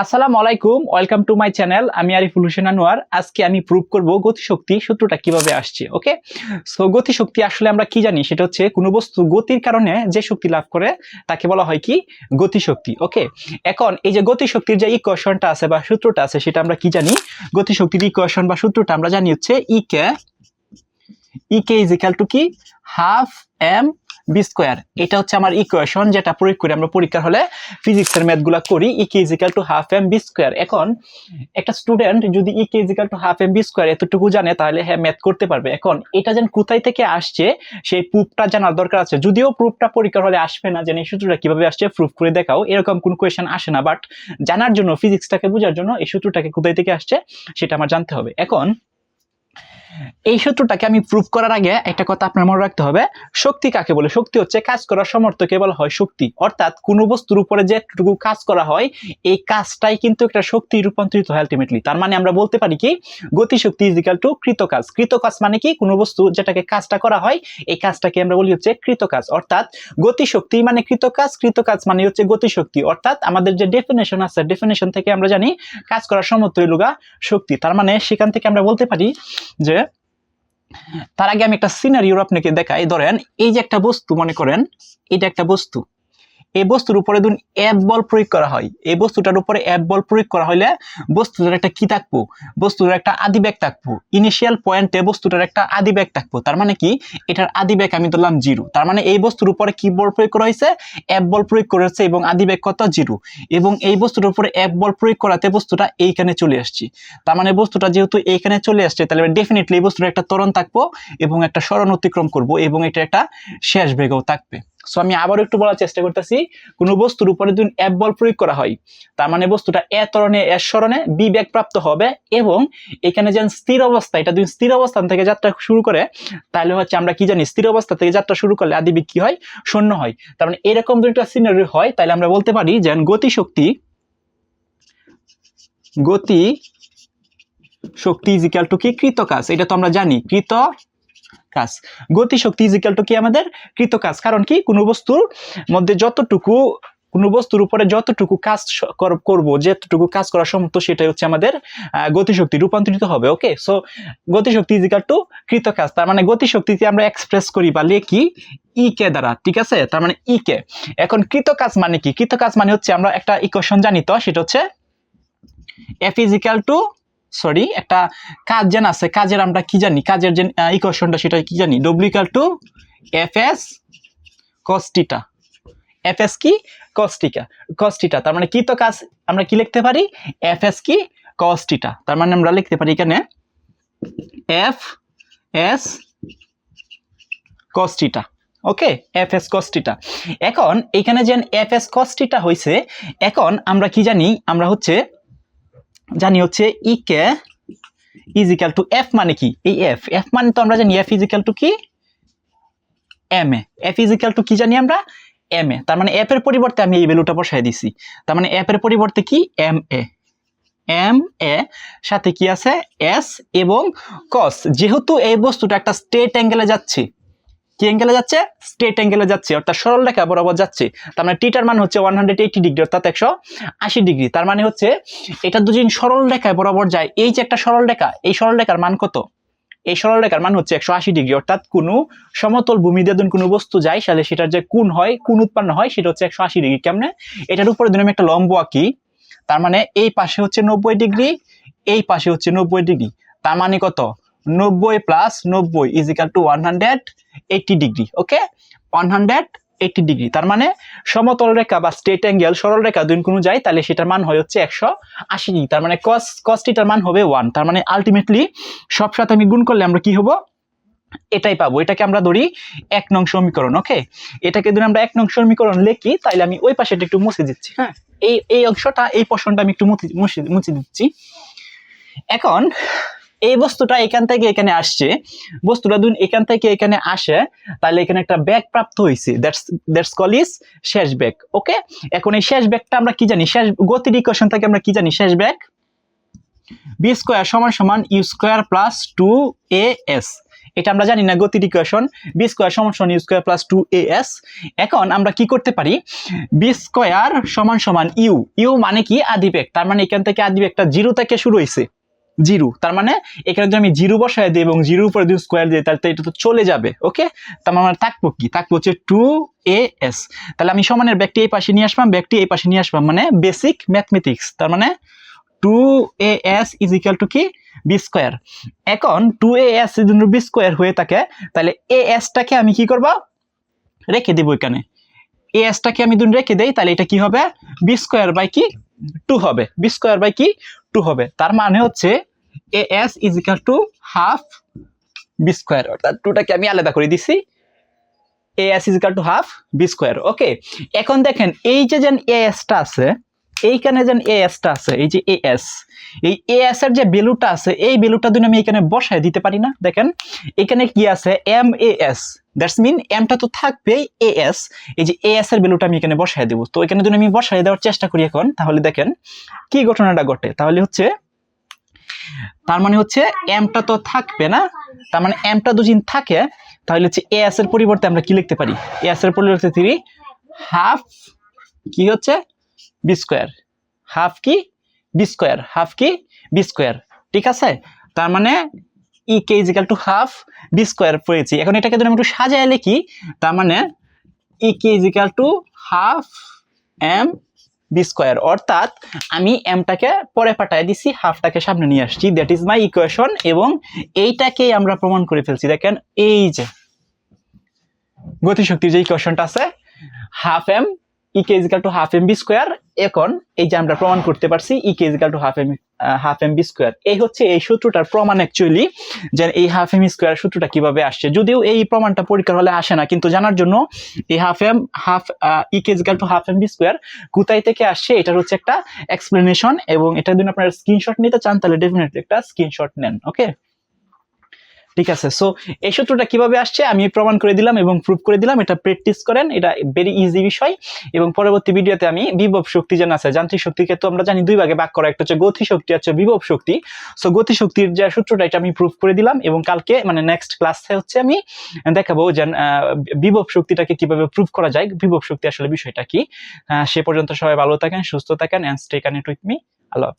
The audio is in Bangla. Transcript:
আসসালামু আলাইকুম, ওয়েলকাম টু মাই চ্যানেল। আমি আরিফুল হোসেন আনোয়ার। আজকে আমি প্রুভ করব গতিশক্তি সূত্রটা কিভাবে আসছে। ওকে, সো গতিশক্তি আসলে আমরা কি জানি, সেটা হচ্ছে কোনো বস্তু গতির কারণে যে শক্তি লাভ করে তাকে বলা হয় কি গতিশক্তি। ওকে, এখন এই যে গতিশক্তির যে ইকুয়েশনটা আছে বা সূত্রটা আছে সেটা আমরা কি জানি। গতিশক্তির ইকুয়েশন বা সূত্রটা আমরা জানি হচ্ছে ইকে ইজ ইকুয়াল টু কি হাফ এম বি স্কোয়ার। এটা হচ্ছে আমার ইকুয়েশন, যেটা প্রয়োগ করে আমরা পরীক্ষার হলে ফিজিক্সের ম্যাথগুলো করি। E K is equal to half m v square. এখন একটা স্টুডেন্ট যদি E K is equal to half m v square এতটুকু জানে তাহলে হ্যাঁ ম্যাথ করতে পারবে। এখন এটা যেন কোথায় থেকে আসছে সেই প্রুফটা জানার দরকার আছে। যদিও প্রুফটা পরীক্ষার হলে আসবে না, যেন এই সূত্রটা কিভাবে আসছে প্রুফ করে দেখাও, এরকম কোন কোয়েশ্চেন আসে না। বাট জানার জন্য, ফিজিক্সটাকে বোঝার জন্য এই সূত্রটাকে কোথায় থেকে আসছে সেটা আমার জানতে হবে। এখন এই সূত্রটাকে আমি প্রুফ করার আগে একটা কথা আপনার মনে রাখতে হবে, শক্তি কাকে বলে। শক্তি হচ্ছে কাজ করার সামর্থ্যকে বলা হয় শক্তি। অর্থাৎ কোনো বস্তুর উপরে যেটুকু কাজ করা হয় এই কাজটাই কিন্তু একটা শক্তি রূপান্তরিত হয় আলটিমেটলি। তার মানে আমরা বলতে পারি কি গতিশক্তি ইজ ইকুয়াল টু কৃতকাজ। কৃতকাজ মানে কি কোনো বস্তু যেটাকে কাজটা করা হয় এই কাজটাকে আমরা বলি হচ্ছে কৃতকাজ। অর্থাৎ গতিশক্তি মানে কৃতকাজ, কৃতকাজ মানে হচ্ছে গতিশক্তি। অর্থাৎ আমাদের যে ডেফিনেশন আছে, ডেফিনেশন থেকে আমরা জানি কাজ করার সামর্থ্য হলো শক্তি। তার মানে সেখান থেকে আমরা বলতে পারি যে, তার আগে আমি একটা সিনারিও আপনাকে দেখাই। ধরেন এই যে একটা বস্তু, মনে করেন এটা একটা বস্তু, এই বস্তুর উপরে ধরুন এফ বল প্রয়োগ করা হয়। এই বস্তুটার উপরে এফ বল প্রয়োগ করা হলে বস্তুটার একটা কি থাকবো, বস্তুটার একটা আদিবেগ থাকবো। ইনিশিয়াল পয়েন্টে বস্তুটার একটা আদিবেগ থাকবো। তার মানে কি এটার আদিবেগ আমি ধরলাম 0। তার মানে এই বস্তুর উপরে কি বল প্রয়োগ করা হয়েছে, এফ বল প্রয়োগ করেছে এবং আদিবেগ কত 0। এবং এই বস্তুটার উপরে এফ বল প্রয়োগ করাতে বস্তুটা এইখানে চলে আসছে। তার মানে বস্তুটা যেহেতু এইখানে চলে আসছে তাহলে ডেফিনেটলি এই বস্তুটার একটা ত্বরণ থাকবো এবং একটা সরণ অতিক্রম করবো এবং এটা একটা শেষ বেগও থাকবে। সো আমি আবার একটু বলার চেষ্টা করতেছি, কোনো বস্তুর উপরে যদি এফ বল প্রয়োগ করা হয় তার মানে বস্তুটা এ ত্বরণে এর সরণে বি বেগ প্রাপ্ত হবে এবং এখানে যেন স্থির অবস্থা, এটা যদি স্থির অবস্থান থেকে যাত্রা শুরু করে তাহলে হচ্ছে আমরা কি জানি স্থির অবস্থা থেকে যাত্রা শুরু করলে আদিবেগ কি হয়, শূন্য হয়। তার মানে এরকম যদি একটা সিনারি হয় তাহলে আমরা বলতে পারি যে গতি শক্তি ইজ ইকুয়াল টু কি কৃতকাজ। এটা তো আমরা জানি কাজ। গতিশক্তি ইজ ইকুয়াল টু কি আমাদের কৃতকাজ। কারণ কি কোনো বস্তুর মধ্যে যতটুকু, কোনো বস্তুর উপরে যতটুকু কাজ করব, যেতটুকু কাজ করার সামর্থ্য সেটাই হচ্ছে আমাদের গতিশক্তি রূপান্তরিত হবে। ওকে, সো গতিশক্তি ইজ ইকুয়াল টু কৃতকাজ। তার মানে গতিশক্তিকে আমরা এক্সপ্রেস করি বা লিখি ই কে দ্বারা, ঠিক আছে। তার মানে ই কে। এখন কৃতকাজ মানে কি, কৃতকাজ মানে হচ্ছে আমরা একটা ইকুয়েশন জানি, তো সেটা হচ্ছে এফ ইজ ইকুয়াল টু একটা কাজ যেন আছে, কাজের আমরা কি জানি, কাজের যে ইকুয়েশনটা সেটা কি জানি, W equal to F S cos theta. F S কি কস থিটা। তার মানে কি তো কাজ আমরা কি লিখতে পারি, এফ এস কি কস থিটা। তার মানে আমরা লিখতে পারি এখানে এফ এস কস থিটা। ওকে, এফ এস কস থিটা। এখন এখানে যে এফ এস কস থিটা হয়েছে, এখন আমরা কি জানি, আমরা জানি হচ্ছে E K is equal to F মানে কি, এই এফ মানে তো আমরা জানি এফ ইজ ইকুয়াল টু কি M A. F is equal to কি জানি আমরা এম এ। তার মানে এফ এর পরিবর্তে আমি এই ভ্যালুটা বসাই দিছি। তার মানে এফ এর পরিবর্তে কি এম এ সাথে কি আছে এস এবং কস। যেহেতু এই বস্তুটা একটা স্ট্রেট অ্যাঙ্গেলে যাচ্ছে, কি অ্যাঙ্গেলে যাচ্ছে, স্ট্রেট অ্যাঙ্গেলে যাচ্ছে, অর্থাৎ সরল রেখা বরাবর যাচ্ছে। তার মানে টিটার মান হচ্ছে 180 ডিগ্রি অর্থাৎ 180 ডিগ্রি। তার মানে হচ্ছে এটা দুদিন সরল রেখায় বরাবর যায়। এই যে একটা সরল রেখা, এই সরল রেখার মান কত, এই সরল রেখার মান হচ্ছে 180 ডিগ্রি। অর্থাৎ কোনো সমতল ভূমি দিয়ে কোনো বস্তু যায় তাহলে সেটার যে কোণ হয়, কোণ উৎপন্ন হয় সেটা হচ্ছে 180 ডিগ্রি। কেমনে, এটার উপরে যদি আমি একটা লম্ব আঁকি, তার মানে এই পাশে হচ্ছে 90 ডিগ্রি, এই পাশে হচ্ছে 90 ডিগ্রি। তার মানে কত, 90 plus 90 is equal two 180 degree. Okay, 180 degree. তার মানে সমতল রেখা বা স্ট্রেট অ্যাঙ্গেল সরল রেখা দুই কোনো যায় তাহলে সেটার মান হয় হচ্ছে 180 ডিগ্রি। তার মানে cos থিটার মান হবে 1। তার মানে আলটিমেটলি সব সাথে আমি গুণ করলে আমরা কি হবো, এটাই পাবো। এটাকে আমরা ধরি 1 নং সমীকরণ। ওকে, এটাকে যদি আমরা 1 নং সমীকরণ লিখি তাহলে আমি ওই পাশেটা একটু মুছে দিচ্ছি। হ্যাঁ, এই অংশটা, এই পোরশনটা আমি একটু মুছে দিচ্ছি। এখন এই বস্তুটা এখান থেকে এখানে আসছে, বস্তুটা যদি এখান থেকে এখানে আসে তাহলে এখানে একটা বেগ প্রাপ্ত হয়েছে, দ্যাটস কল ইজ শেষ বেগ। ওকে, এখন এই শেষ বেগটা আমরা কি জানি, শেষ গতির ইকুয়েশন থেকে আমরা কি জানি, শেষ বেগ বি স্কয়ার সমান সমান u square plus 2 a s. এটা আমরা জানি না গতির ইকুয়েশন বি স্কোয়ার সমান সমান ইউ স্কোয়ার প্লাস 2as। এখন আমরা কি করতে পারি, বি স্কোয়ার সমান সমান ইউ, ইউ মানে কি আদি বেগ, তার মানে এখান থেকে আদি বেগটা 0 থেকে শুরু হয়েছে, 0, তার মানে এখানে যদি আমি 0 বসায় দিই এবং 0 উপরে যদি স্কোয়ার দিই তাহলে তো এটা তো চলে যাবে। ওকে, তার মানে থাকবো কি, থাকবো হচ্ছে 2as। তাহলে আমি সমানের ব্যাগটি এই পাশে নিয়ে আসলাম, ব্যাগটি এই পাশে নিয়ে আসলাম, মানে বেসিক ম্যাথমেটিক্স। তার মানে 2as ইজ ইকুয়াল টু কি বি স্কোয়ার। এখন 2as যদি বি স্কোয়ার হয়ে থাকে তাহলে as টাকে আমি কি করব, রেখে দেবো এখানে। as টাকে আমি যদি রেখে দেই তাহলে এটা কি হবে, বি স্কোয়ার বাই কি 2 হবে, বি স্কোয়ার বাই কি 2 হবে। তার মানে হচ্ছে as is equal to half v square, অর্থাৎ 2টাকে আমি আলাদা করে দিছি, as is equal to half v square. Okay, এখন দেখেন এই যে as টা আছে, এইখানে যেন as টা আছে, এই যে as, এই as এর যে ভ্যালুটা আছে এই ভ্যালুটা যদি আমি এখানে বসায় দিতে পারি না, দেখেন এখানে কি আছেmas, দ্যাটস মিন mটা তো থাকবেই as, এই যে as এর ভ্যালুটা আমি এখানে বসায় দেব। তো এখানে যদি আমি বসায় দেওয়ার চেষ্টা করি এখন, তাহলে দেখেন কি ঘটনাটা ঘটে, তাহলে হচ্ছে তার মানে হচ্ছে mটা তো থাকবে না, তার মানে mটা যদি থাকে তাহলে হচ্ছে as এর পরিবর্তে আমরা কি লিখতে পারি, as এর পরিবর্তে 3 হাফ কি হচ্ছে বি স্কোয়ার, হাফ কি বি স্কোয়ার, হাফ কি বি স্কোয়ার, ঠিক আছে। তার মানে E K is equal to half v square পেয়েছি। এখন এটাকে যদি আমি একটু সাজায় লিখি, তার মানে E K is equal to half m v square, অর্থাৎ আমি এমটাকে পরে পাঠায় দিছি, হাফটাকে সামনে নিয়ে আসছি, দ্যাট ইজ মাই ইকুয়েশন। এবং এইটাকেই আমরা প্রমাণ করে ফেলছি। দেখেন এই যে গতিশক্তির যে ইকুয়েশনটা আছে half m E K is equal to half m v square, এখন এই যে আমরা প্রমাণ করতে পারছি E K is equal to half m v square. এই হচ্ছে এই সূত্রটার প্রমাণ অ্যাকচুয়ালি, যে এই হাফ এম স্কোয়ার সূত্রটা কিভাবে আসছে, যদিও এই প্রমাণটা পরীক্ষার হলে আসে না, কিন্তু জানার জন্য এই half E K is equal to half m v square কোথায় থেকে আসছে এটার হচ্ছে একটা এক্সপ্লেনেশন, এবং এটা যদি আপনারা স্ক্রিনশট নিতে চান তাহলে ডেফিনেটলি একটা স্ক্রিনশট নেন। ওকে, ঠিক আছে। সো এই সূত্রটা কিভাবে আসছে আমি প্রমাণ করে দিলাম এবং প্রুভ করে দিলাম, এটা প্র্যাকটিস করেন, এটা ভেরি ইজি বিষয়। এবং পরবর্তী ভিডিওতে আমি বিভব শক্তি যেন আছে, যান্ত্রিক শক্তিকে তো আমরা জানি দুই ভাগে ভাগ করা, একটা হচ্ছে গতি শক্তি, হচ্ছে বিভব শক্তি। সো গতি শক্তির যে সূত্রটা এটা আমি প্রুভ করে দিলাম, এবং কালকে মানে নেক্সট ক্লাসে হচ্ছে আমি দেখাবো যে বিভব শক্তিটাকে কিভাবে প্রুভ করা যায়, বিভব শক্তি আসলে বিষয়টা কি। সে পর্যন্ত সবাই ভালো থাকেন, সুস্থ থাকেন, and stay connected with me. আল্লাহ হাফেজ।